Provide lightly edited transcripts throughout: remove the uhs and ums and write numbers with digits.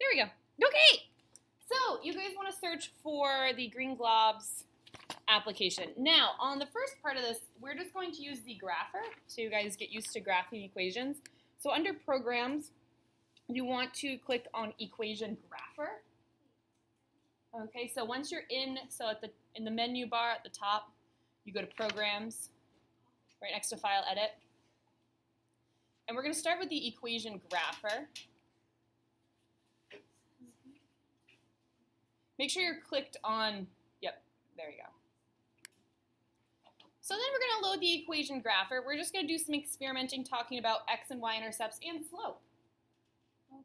Here we go. Okay, so you guys want to search for the Green Globs application. Now, on the first part of this, we're just going to use the grapher, so you guys get used to graphing equations. So under Programs, you want to click on Equation Grapher. Okay, so once you're in the menu bar at the top, you go to Programs, right next to File, Edit. And we're going to start with the Equation Grapher. Make sure you're clicked on, yep, there you go. So then we're going to load the Equation Grapher. We're just going to do some experimenting talking about x and y intercepts and slope.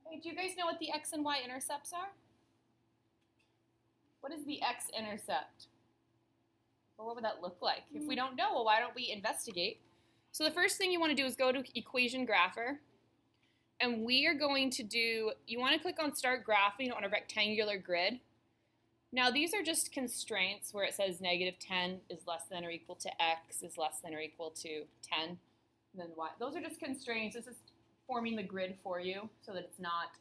Okay, do you guys know what the x and y intercepts are? What is the x-intercept? Well, what would that look like? If we don't know, well, why don't we investigate? So the first thing you want to do is go to Equation Grapher. And we are going to do, you want to click on Start Graphing on a rectangular grid. Now these are just constraints where it says -10 is less than or equal to x is less than or equal to 10, and then y. Those are just constraints. This is forming the grid for you so that it's not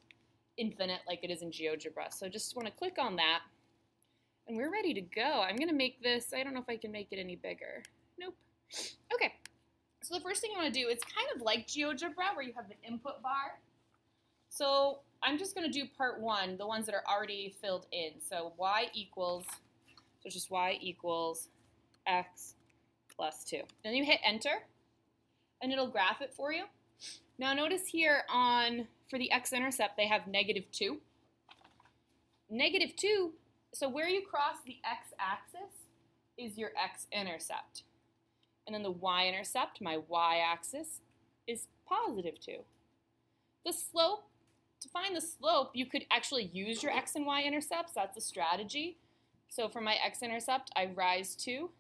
infinite like it is in GeoGebra. So just want to click on that, and we're ready to go. I'm going to make this, I don't know if I can make it any bigger. Nope. Okay, so the first thing I want to do is kind of like GeoGebra where you have the input bar. So I'm just going to do part 1, the ones that are already filled in. So y equals, so it's just y equals x plus 2. Then you hit enter, and it'll graph it for you. Now notice here for the x-intercept, they have -2. -2, so where you cross the x-axis is your x-intercept. And then the y-intercept, my y-axis, is +2. The slope, to find the slope, you could actually use your x and y intercepts. That's a strategy. So for my x-intercept, I rise 2.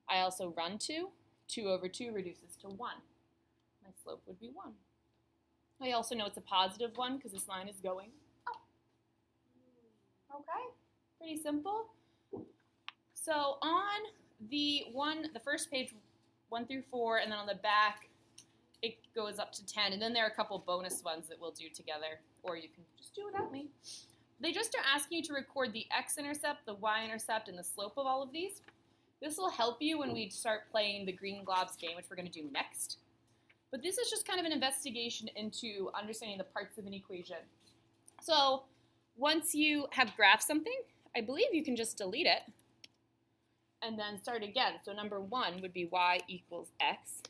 I also run 2. 2 over 2 reduces to 1. My slope would be 1. I also know it's a +1 because this line is going up. Okay, pretty simple. So on the first page, 1 through 4, and then on the back, it goes up to 10, and then there are a couple bonus ones that we'll do together, or you can just do without me. They just are asking you to record the x-intercept, the y-intercept, and the slope of all of these. This will help you when we start playing the Green Globs game, which we're going to do next. But this is just kind of an investigation into understanding the parts of an equation. So once you have graphed something, I believe you can just delete it and then start again. So number 1 would be y equals x.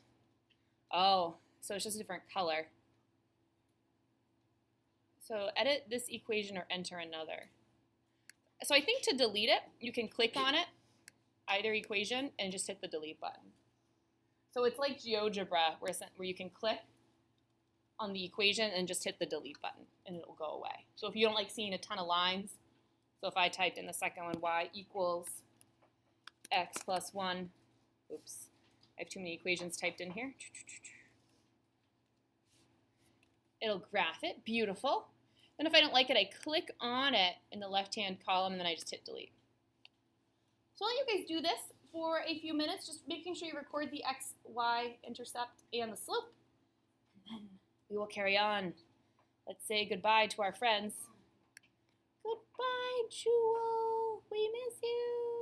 Oh, so it's just a different color. So edit this equation or enter another. So I think to delete it, you can click on it, either equation, and just hit the delete button. So it's like GeoGebra where you can click on the equation and just hit the delete button, and it'll go away. So if you don't like seeing a ton of lines, so if I typed in the second one, y equals x plus 1, oops. I have too many equations typed in here. It'll graph it. Beautiful. Then if I don't like it, I click on it in the left-hand column, and then I just hit delete. So I'll let you guys do this for a few minutes, just making sure you record the x, y, intercept, and the slope. And then we will carry on. Let's say goodbye to our friends. Goodbye, Jewel. We miss you.